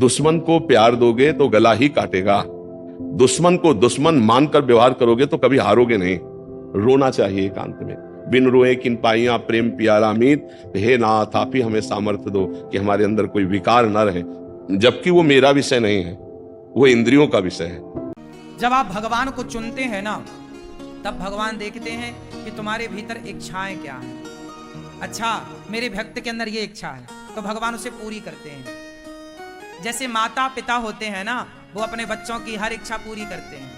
दुश्मन को प्यार दोगे तो गला ही काटेगा। दुश्मन को दुश्मन मानकर व्यवहार करोगे तो कभी हारोगे नहीं। रोना चाहिए एकांत में। बिन रोए किन पाइयां प्रेम प्यारा मीत, हे नाथ आप ही हमें सामर्थ्य दो कि हमारे अंदर कोई विकार न रहे। जबकि वो मेरा विषय नहीं है, वो इंद्रियों का विषय है। जब आप भगवान को चुनते हैं ना, तब भगवान देखते हैं कि तुम्हारे भीतर इच्छाएं क्या हैं। अच्छा, मेरे भक्त के अंदर ये इच्छा है, तो भगवान उसे पूरी करते हैं। जैसे माता पिता होते हैं ना, वो अपने बच्चों की हर इच्छा पूरी करते हैं।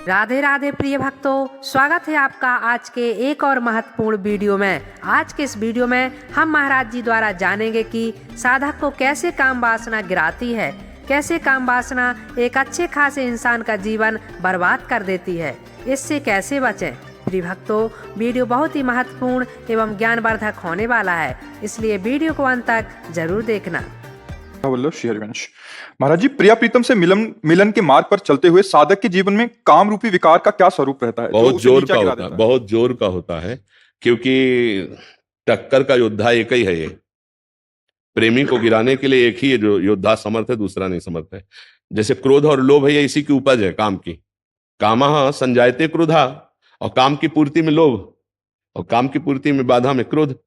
राधे राधे प्रिय भक्तों, स्वागत है आपका आज के एक और महत्वपूर्ण वीडियो में। आज के इस वीडियो में हम महाराज जी द्वारा जानेंगे कि साधक को कैसे काम वासना गिराती है, कैसे काम वासना एक अच्छे खासे इंसान का जीवन बर्बाद कर देती है, इससे कैसे बचें। प्रिय भक्तों, वीडियो बहुत ही महत्वपूर्ण एवं ज्ञानवर्धक होने वाला है, इसलिए वीडियो को अंत तक जरूर देखना। श्री हरिवंश महाराज जी, प्रिया प्रीतम से मिलन के मार्ग पर चलते हुए साधक के जीवन में काम रूपी विकार का क्या स्वरूप रहता है? बहुत जोर का होता है, बहुत जोर का होता है, क्योंकि टक्कर का योद्धा एक ही है। ये प्रेमी को गिराने के लिए एक ही जो योद्धा समर्थ है, दूसरा नहीं समर्थ है। जैसे क्रोध और लोभ है, ये इसी की उपज है, काम की। कामः संजायते क्रोधा, और काम की पूर्ति में लोभ, और काम की पूर्ति में बाधा में क्रोध।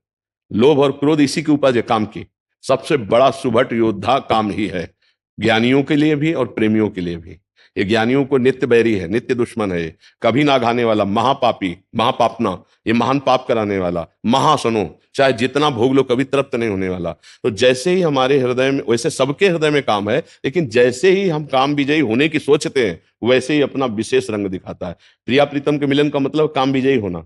लोभ और क्रोध इसी की उपज है, काम की। सबसे बड़ा सुभट योद्धा काम ही है, ज्ञानियों के लिए भी और प्रेमियों के लिए भी। ये ज्ञानियों को नित्य बैरी है, नित्य दुश्मन है, कभी ना घाने वाला, महापापी, महापापना, ये महान पाप कराने वाला, महासनो, चाहे जितना भोग लो कभी तृप्त नहीं होने वाला। तो जैसे ही हमारे हृदय में, वैसे सबके हृदय में काम है, लेकिन जैसे ही हम काम विजयी होने की सोचते हैं, वैसे ही अपना विशेष रंग दिखाता है। प्रिया प्रीतम के मिलन का मतलब काम विजयी होना,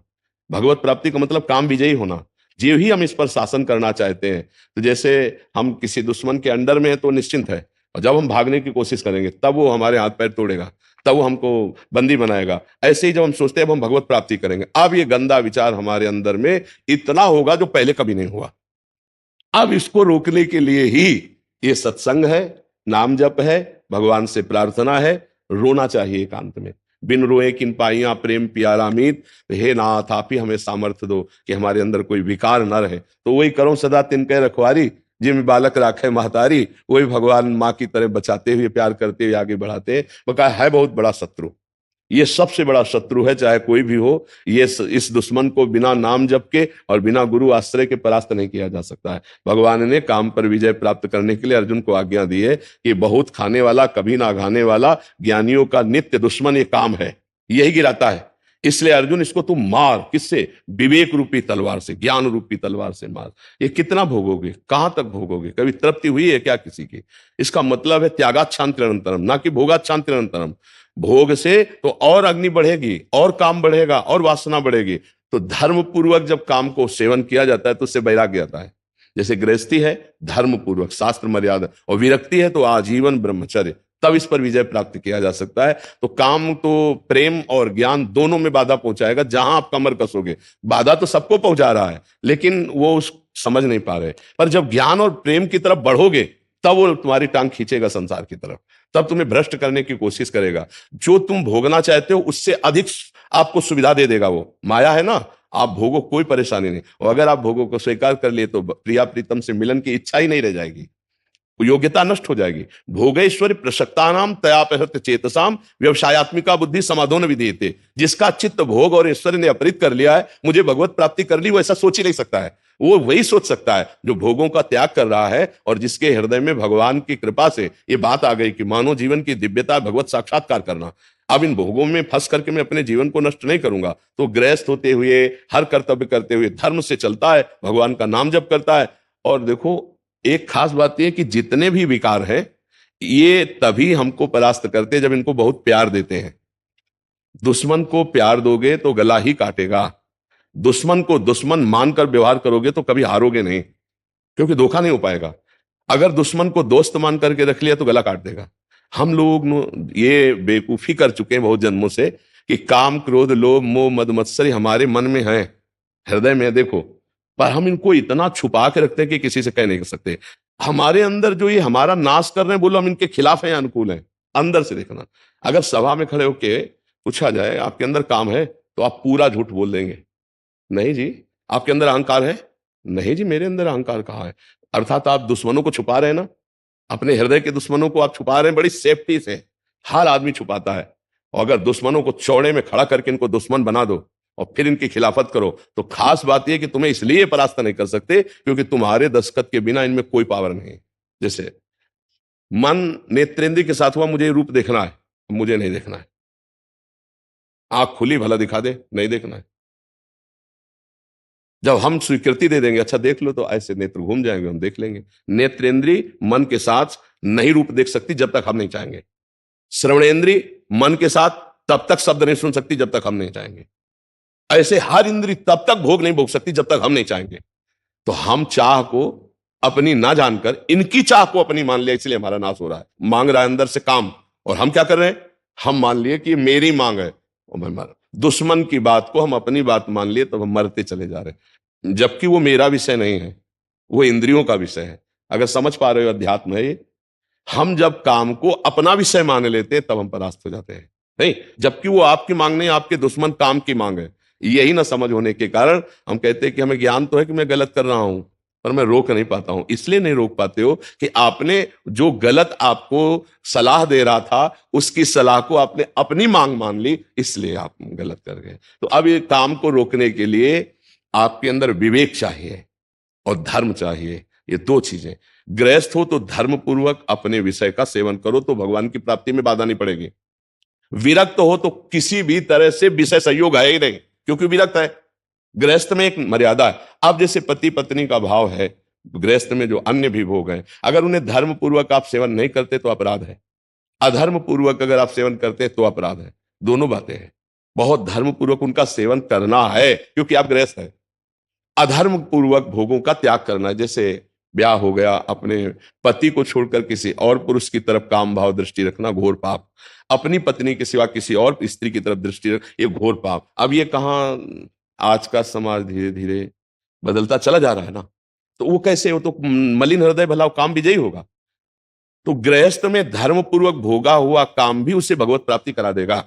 भगवत प्राप्ति का मतलब काम विजयी होना। जो ही हम इस पर शासन करना चाहते हैं, तो जैसे हम किसी दुश्मन के अंडर में हैं तो निश्चिंत है, और जब हम भागने की कोशिश करेंगे तब वो हमारे हाथ पैर तोड़ेगा, तब वो हमको बंदी बनाएगा। ऐसे ही जब हम सोचते हैं अब हम भगवत प्राप्ति करेंगे, अब ये गंदा विचार हमारे अंदर में इतना होगा जो पहले कभी नहीं हुआ। अब इसको रोकने के लिए ही ये सत्संग है, नाम जप है, भगवान से प्रार्थना है। रोना चाहिए एकांत में। बिन रोए किन पाइयां प्रेम प्यारा मीत, हे नाथ आप ही हमें सामर्थ्य दो कि हमारे अंदर कोई विकार न रहे। तो वही करो सदा तिनके रखवारी, जिम बालक राखे महतारी। वही भगवान माँ की तरह बचाते हुए, प्यार करते हुए आगे बढ़ाते हैं। बका है बहुत बड़ा शत्रु, ये सबसे बड़ा शत्रु है, चाहे कोई भी हो। ये इस दुश्मन को बिना नाम जप के और बिना गुरु आश्रय के परास्त नहीं किया जा सकता है। भगवान ने काम पर विजय प्राप्त करने के लिए अर्जुन को आज्ञा दी है कि बहुत खाने वाला, कभी ना घाने वाला, ज्ञानियों का नित्य दुश्मन ये काम है, यही गिराता है। इसलिए अर्जुन इसको तुम मार, किससे? विवेक रूपी तलवार से, ज्ञान रूपी तलवार से मार। ये कितना भोगोगे, कहां तक भोगोगे? कभी तृप्ति हुई है क्या किसी की? इसका मतलब है त्यागाच्छांति निरंतरम, ना कि भोगाच्छांति निरंतरम। भोग से तो और अग्नि बढ़ेगी, और काम बढ़ेगा, और वासना बढ़ेगी। तो धर्म पूर्वक जब काम को सेवन किया जाता है तो उससे वैराग्य आता है। जैसे गृहस्थी है धर्म पूर्वक, शास्त्र मर्यादा, और विरक्ति है तो आजीवन ब्रह्मचर्य, तब इस पर विजय प्राप्त किया जा सकता है। तो काम तो प्रेम और ज्ञान दोनों में बाधा पहुंचाएगा। जहां आप कमर कसोगे, बाधा तो सबको पहुंचा रहा है, लेकिन वो उस समझ नहीं पा रहे। पर जब ज्ञान और प्रेम की तरफ बढ़ोगे, तब वो तुम्हारी टांग खींचेगा संसार की तरफ, तब तुम्हें भ्रष्ट करने की कोशिश करेगा। जो तुम भोगना चाहते हो उससे अधिक आपको सुविधा दे देगा। वो माया है ना, आप भोगो, कोई परेशानी नहीं। और अगर आप भोगों को स्वीकार कर लिए तो प्रिया प्रीतम से मिलन की इच्छा ही नहीं रह जाएगी, योग्यता नष्ट हो जाएगी। भोगेश्वरी प्रसक्तानाम तयापहृत चेतसाम व्यवसायत्मिका बुद्धि समाधो न विधीयते। जिसका चित्त भोग और ईश्वर ने अपहृत कर लिया है, मुझे भगवत प्राप्ति कर ली, वो ऐसा सोच ही नहीं सकता है। वो वही सोच सकता है जो भोगों का त्याग कर रहा है, और जिसके हृदय में भगवान की कृपा से ये बात आ गई कि मानव जीवन की दिव्यता भगवत साक्षात्कार करना। अब इन भोगों में फंस करके मैं अपने जीवन को नष्ट नहीं करूंगा। तो गृहस्थ होते हुए, हर कर्तव्य करते हुए धर्म से चलता है, भगवान का नाम जप करता है। और देखो, एक खास बात यह कि जितने भी विकार हैं, ये तभी हमको परास्त करते हैं जब इनको बहुत प्यार देते हैं। दुश्मन को प्यार दोगे तो गला ही काटेगा। दुश्मन को दुश्मन मानकर व्यवहार करोगे तो कभी हारोगे नहीं, क्योंकि धोखा नहीं हो पाएगा। अगर दुश्मन को दोस्त मान करके रख लिया तो गला काट देगा। हम लोग ये बेवकूफी कर चुके हैं बहुत जन्मों से कि काम क्रोध लोभ मोह मद मत्सरी हमारे मन में है, हृदय में है, देखो। पर हम इनको इतना छुपा के रखते हैं कि किसी से कह नहीं सकते। हमारे अंदर जो ये हमारा नाश कर रहे हैं, बोलो हम इनके खिलाफ हैं या अनुकूल हैं? अंदर से देखना। अगर सभा में खड़े होके पूछा जाए आपके अंदर काम है, तो आप पूरा झूठ बोल देंगे, नहीं जी। आपके अंदर अहंकार है? नहीं जी, मेरे अंदर अहंकार कहाँ है। अर्थात आप दुश्मनों को छुपा रहे हैं ना। अपने हृदय के दुश्मनों को आप छुपा रहे हैं बड़ी सेफ्टी से। हर आदमी छुपाता है, और अगर दुश्मनों को चौड़े में खड़ा करके इनको दुश्मन बना दो और फिर इनकी खिलाफत करो, तो खास बात यह कि तुम्हें इसलिए परास्त नहीं कर सकते क्योंकि तुम्हारे दस्तखत के बिना इनमें कोई पावर नहीं। जैसे मन नेत्रेंद्रिय के साथ हुआ, मुझे रूप देखना है, मुझे नहीं देखना है। आंख खुली, भला दिखा दे, नहीं देखना है। जब हम स्वीकृति दे देंगे, अच्छा देख लो, तो ऐसे नेत्र घूम जाएंगे, हम देख लेंगे। नेत्रेंद्रिय मन के साथ नहीं रूप देख सकती जब तक हम नहीं चाहेंगे। श्रवणेंद्रिय मन के साथ तब तक शब्द नहीं सुन सकती जब तक हम नहीं चाहेंगे। ऐसे हर इंद्रिय तब तक भोग नहीं भोग सकती जब तक हम नहीं चाहेंगे। तो हम चाह को अपनी ना जानकर इनकी चाह को अपनी मान लिया, इसलिए हमारा नाश हो रहा है। मांग रहा है अंदर से काम, और हम क्या कर रहे हैं? हम मान लिए कि मेरी मांग है और मैं मर। दुश्मन की बात को हम अपनी बात मान लिए, तो हम मरते चले जा रहे हैं, जबकि वो मेरा विषय नहीं है, वो इंद्रियों का विषय है। अगर समझ पा रहे हो अध्यात्म है ये। हम जब काम को अपना विषय मान लेते हैं तब हम परास्त हो जाते हैं, नहीं, जबकि वो आपकी मांग नहीं, आपके दुश्मन काम की मांग है। यही ना समझ होने के कारण हम कहते हैं कि हमें ज्ञान तो है कि मैं गलत कर रहा हूं, पर मैं रोक नहीं पाता हूं। इसलिए नहीं रोक पाते हो कि आपने जो गलत आपको सलाह दे रहा था, उसकी सलाह को आपने अपनी मांग मान ली, इसलिए आप गलत कर गए। तो अब ये काम को रोकने के लिए आपके अंदर विवेक चाहिए और धर्म चाहिए, ये दो चीजें। गृहस्थ हो तो धर्म पूर्वक अपने विषय का सेवन करो, तो भगवान की प्राप्ति में बाधा नहीं पड़ेगी। विरक्त हो तो किसी भी तरह से विषय संयोग है ही नहीं, क्योंकि विरक्त है। गृहस्थ में एक मर्यादा है। अब जैसे पति पत्नी का भाव है, गृहस्थ में जो अन्य भी भोग हैं, अगर उन्हें धर्म पूर्वक आप सेवन नहीं करते तो अपराध है। अधर्म पूर्वक अगर आप सेवन करते तो अपराध है। दोनों बातें हैं। बहुत धर्म पूर्वक उनका सेवन करना है क्योंकि आप गृहस्थ हैं। अधर्म पूर्वक भोगों का त्याग करना है। जैसे ब्याह हो गया, अपने पति को छोड़कर किसी और पुरुष की तरफ काम भाव दृष्टि रखना घोर पाप। अपनी पत्नी के सिवा किसी और स्त्री की तरफ दृष्टि रख, ये घोर पाप। अब ये कहां आज का समाज धीरे धीरे बदलता चला जा रहा है ना, तो वो कैसे हो? तो मलिन हृदय भला काम विजयी होगा। तो गृहस्थ में धर्म पूर्वक भोगा हुआ काम भी उसे भगवत प्राप्ति करा देगा।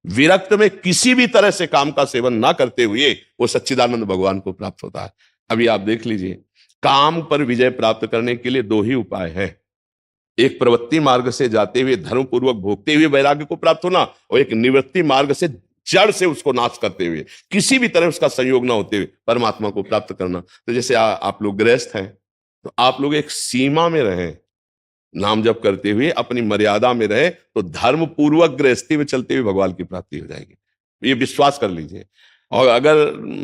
विरक्त में किसी भी तरह से काम का सेवन ना करते हुए वो सच्चिदानंद भगवान को प्राप्त होता है। अभी आप देख लीजिए, काम पर विजय प्राप्त करने के लिए दो ही उपाय है। एक प्रवृत्ति मार्ग से जाते हुए धर्म पूर्वक भोगते हुए वैराग्य को प्राप्त होना, और एक निवृत्ति मार्ग से जड़ से उसको नाश करते हुए, किसी भी तरह उसका संयोग ना होते हुए परमात्मा को प्राप्त करना। तो जैसे आप लोग गृहस्थ हैं, तो आप लोग एक सीमा में रहें, नाम जप करते हुए अपनी मर्यादा में रहे, तो धर्म पूर्वक गृहस्थी में चलते हुए भगवान की प्राप्ति हो जाएगी। ये विश्वास कर लीजिए। और अगर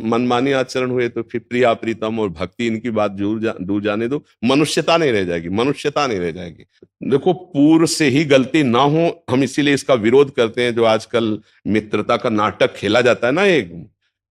मनमानी आचरण हुए तो फिर प्रिया प्रीतम और भक्ति इनकी बात दूर जाने दो, मनुष्यता नहीं रह जाएगी, मनुष्यता नहीं रह जाएगी। देखो, पूर्व से ही गलती ना हो, हम इसीलिए इसका विरोध करते हैं। जो आजकल मित्रता का नाटक खेला जाता है ना, एक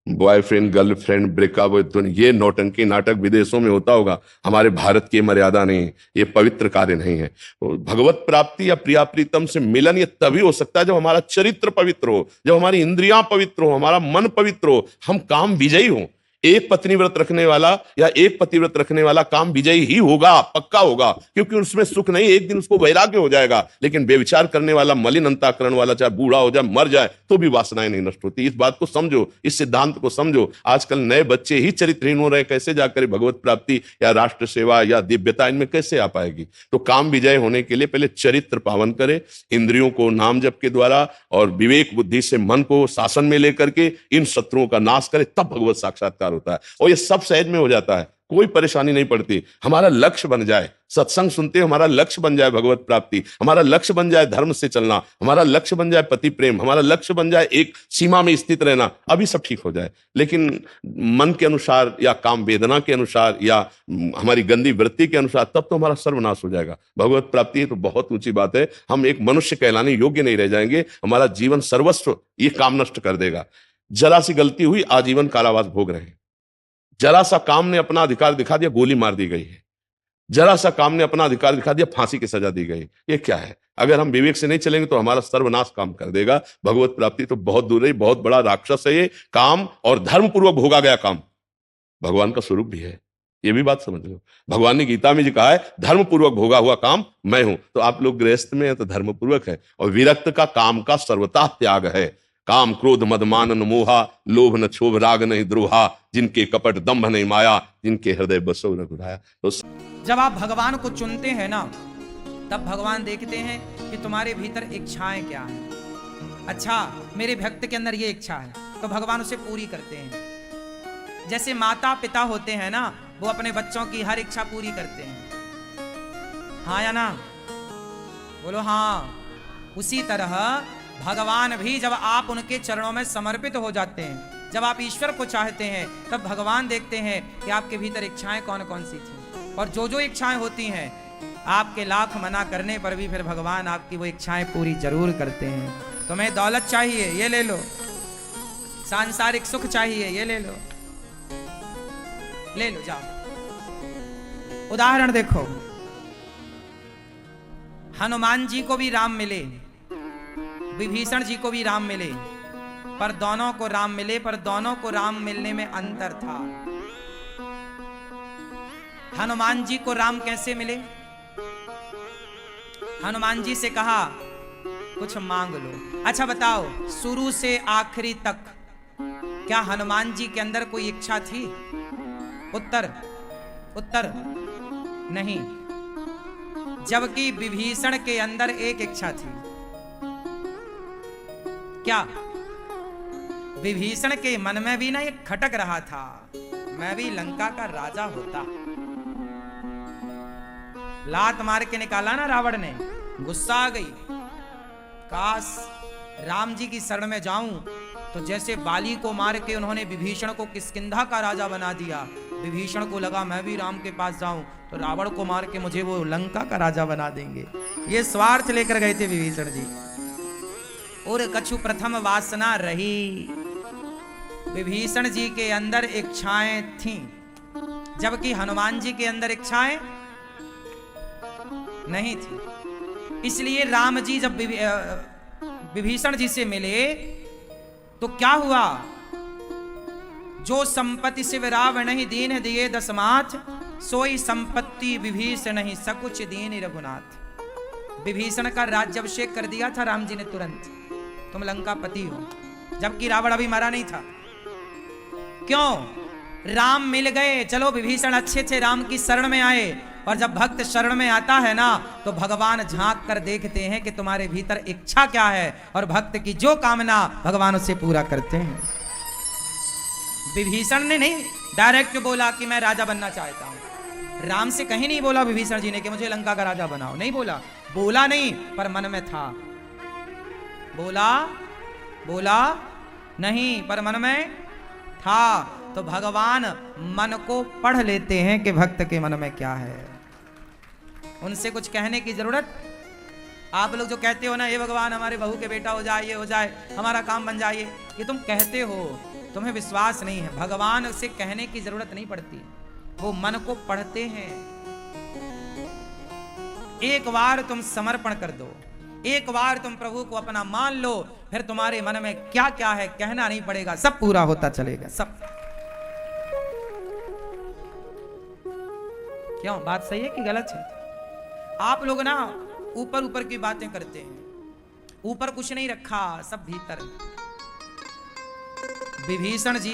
बॉयफ्रेंड गर्लफ्रेंड ब्रेकअप, ये नौटंकी नाटक विदेशों में होता होगा, हमारे भारत की मर्यादा नहीं, ये पवित्र कार्य नहीं है। तो भगवत प्राप्ति या प्रिया प्रीतम से मिलन ये तभी हो सकता है जब हमारा चरित्र पवित्र हो, जब हमारी इंद्रियां पवित्र हो, हमारा मन पवित्र हो, हम काम विजयी हो। एक पत्नी व्रत रखने वाला या एक पति व्रत रखने वाला काम विजयी ही होगा, पक्का होगा, क्योंकि उसमें सुख नहीं, एक दिन उसको वैराग्य हो जाएगा। लेकिन बेविचार करने वाला, मलिन अंतःकरण वाला, चाहे बूढ़ा हो जाए, मर जाए, तो भी वासनाएं नहीं नष्ट होती। इस बात को समझो, इस सिद्धांत को समझो। आजकल नए बच्चे ही चरित्रहीन हो रहे हैं, कैसे जाकर भगवत प्राप्ति या राष्ट्र सेवा या दिव्यता इनमें कैसे आ पाएगी? तो काम विजय होने के लिए पहले चरित्र पावन करे, इंद्रियों को नाम जप के द्वारा और विवेक बुद्धि से मन को शासन में लेकर के इन शत्रुओं का नाश करे, तब भगवत साक्षात्कार होता है। और ये सब सहज में हो जाता है, कोई परेशानी नहीं पड़ती। हमारा लक्ष्य बन जाए, सत्संग सुनते हमारा लक्ष्य बन जाए भगवत प्राप्ति, हमारा लक्ष्य बन जाए धर्म से चलना, हमारा लक्ष्य बन जाए पति प्रेम, हमारा लक्ष्य बन जाए एक सीमा में स्थित रहना, अभी सब ठीक हो जाए। लेकिन मन के अनुसार या काम वेदना के अनुसार या हमारी गंदी वृत्ति के अनुसार, तब तो हमारा सर्वनाश हो जाएगा। भगवत प्राप्ति तो बहुत ऊंची बात है, हम एक मनुष्य कहलाने योग्य नहीं रह जाएंगे, हमारा जीवन सर्वस्व ये काम नष्ट कर देगा। जरा सी गलती हुई, आजीवन कारावास भोग रहे हैं। जरा सा काम ने अपना अधिकार दिखा दिया, गोली मार दी गई है। जरा सा काम ने अपना अधिकार दिखा दिया, फांसी की सजा दी गई। ये क्या है? अगर हम विवेक से नहीं चलेंगे तो हमारा सर्वनाश काम कर देगा। भगवत प्राप्ति तो बहुत दूर है, बहुत बड़ा राक्षस है ये काम, और धर्म पूर्वक भोगा गया काम भगवान का स्वरूप भी है, ये भी बात समझ लो। भगवान ने गीता में जी कहा है, धर्म पूर्वक भोगा हुआ काम मैं हूं। तो आप लोग गृहस्थ में है तो धर्म पूर्वक है, और विरक्त का काम का सर्वथा त्याग है। काम क्रोध मद मान न मोहा, लोभ न क्षोभ राग नहीं द्रोहा, जिनके कपट दंभ नहीं माया, जिनके हृदय बसो रघुराया। तो जब आप भगवान को चुनते हैं ना, तब भगवान देखते हैं कि तुम्हारे भीतर इच्छाएं क्या हैं। अच्छा, मेरे भक्त के अंदर ये इच्छा है, तो भगवान उसे पूरी करते हैं। जैसे माता पिता होते हैं ना, वो अपने बच्चों की हर इच्छा पूरी करते हैं। हाँ या ना? बोलो हाँ। उसी तरह भगवान भी जब आप उनके चरणों में समर्पित हो जाते हैं, जब आप ईश्वर को चाहते हैं, तब भगवान देखते हैं कि आपके भीतर इच्छाएं कौन कौन सी थी, और जो जो इच्छाएं होती हैं, आपके लाख मना करने पर भी फिर भगवान आपकी वो इच्छाएं पूरी जरूर करते हैं। तुम्हें दौलत चाहिए, ये ले लो। सांसारिक सुख चाहिए, ये ले लो, ले लो, जाओ। उदाहरण देखो, हनुमान जी को भी राम मिले, विभीषण जी को भी राम मिले, पर दोनों को राम मिले, पर दोनों को राम मिलने में अंतर था। हनुमान जी को राम कैसे मिले? हनुमान जी से कहा कुछ मांग लो। अच्छा बताओ, शुरू से आखिरी तक क्या हनुमान जी के अंदर कोई इच्छा थी? उत्तर नहीं। जबकि विभीषण के अंदर एक इच्छा थी। क्या? विभीषण के मन में भी ना एक खटक रहा था, मैं भी लंका का राजा होता। लात मार के निकाला ना रावण ने, गुस्सा आ गई। काश राम जी की शरण में जाऊं, तो जैसे बाली को मार के उन्होंने विभीषण को किष्किंधा का राजा बना दिया, विभीषण को लगा मैं भी राम के पास जाऊं तो रावण को मार के मुझे वो लंका का राजा बना देंगे। ये स्वार्थ लेकर गए थे विभीषण जी। और कछु प्रथम वासना रही, विभीषण जी के अंदर इच्छाएं थीं, जबकि हनुमान जी के अंदर इच्छाएं नहीं थी। इसलिए राम जी जब विभीषण जी से मिले तो क्या हुआ? जो संपत्ति शिव रावण नहीं दीन दिए दसमाथ, सोई संपत्ति विभीषण नहीं सकुच दीन रघुनाथ। विभीषण का राज्याभिषेक कर दिया था राम जी ने तुरंत, तुम लंकापति हो, जबकि रावण अभी मरा नहीं था। क्यों? राम मिल गए। चलो विभीषण अच्छे थे, राम की शरण में आए, और जब भक्त शरण में आता है ना, तो भगवान झांक कर देखते हैं कि तुम्हारे भीतर इच्छा क्या है, और भक्त की जो कामना भगवान उसे पूरा करते हैं। विभीषण ने नहीं डायरेक्ट बोला कि मैं राजा बनना चाहता हूं। राम से कहीं नहीं बोला विभीषण जी ने कि मुझे लंका का राजा बनाओ, नहीं बोला नहीं, पर मन में था। बोला नहीं, पर मन में था। तो भगवान मन को पढ़ लेते हैं कि भक्त के मन में क्या है। उनसे कुछ कहने की जरूरत। आप लोग जो कहते हो ना, ये भगवान हमारे बहू के बेटा हो जाए, ये हो जाए, हमारा काम बन जाए, ये तुम कहते हो, तुम्हें विश्वास नहीं है। भगवान से कहने की जरूरत नहीं पड़ती, वो मन को पढ़ते हैं। एक बार तुम समर्पण कर दो, एक बार तुम प्रभु को अपना मान लो, फिर तुम्हारे मन में क्या क्या है कहना नहीं पड़ेगा, सब पूरा होता चलेगा, सब। क्यों? बात सही है कि गलत है? आप लोग ना ऊपर ऊपर की बातें करते हैं, ऊपर कुछ नहीं रखा, सब भीतर। विभीषण जी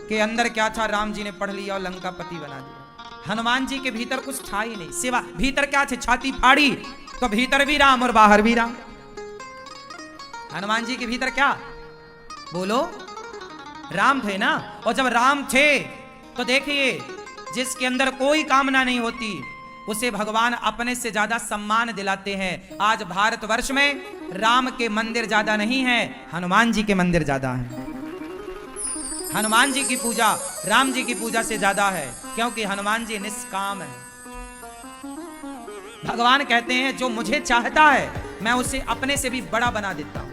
के अंदर क्या था, राम जी ने पढ़ लिया और लंकापति बना दिया। हनुमान जी के भीतर कुछ था ही नहीं, सिवा भीतर क्या थे, छाती फाड़ी तो भीतर भी राम और बाहर भी राम। हनुमान जी के भीतर क्या? बोलो, राम थे ना। और जब राम थे तो देखिए, जिसके अंदर कोई कामना नहीं होती उसे भगवान अपने से ज्यादा सम्मान दिलाते हैं। आज भारतवर्ष में राम के मंदिर ज्यादा नहीं है, हनुमान जी के मंदिर ज्यादा हैं। हनुमान जी की पूजा राम जी की पूजा से ज्यादा है, क्योंकि हनुमान जी निष्काम है। भगवान कहते हैं जो मुझे चाहता है मैं उसे अपने से भी बड़ा बना देता हूं।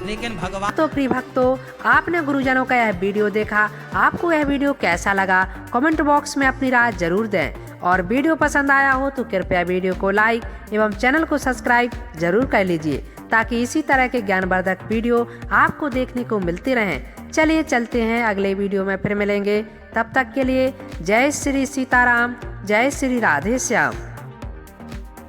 लेकिन भगवान तो प्रिय भक्तों, आपने गुरुजनों का यह वीडियो देखा। आपको यह वीडियो कैसा लगा कमेंट बॉक्स में अपनी राय जरूर दें, और वीडियो पसंद आया हो तो कृपया वीडियो को लाइक एवं चैनल को सब्सक्राइब जरूर कर लीजिए, ताकि इसी तरह के ज्ञानवर्धक वीडियो आपको देखने को मिलते रहें। चलिए चलते हैं, अगले वीडियो में फिर मिलेंगे। तब तक के लिए जय श्री सीताराम, जय श्री राधे श्याम।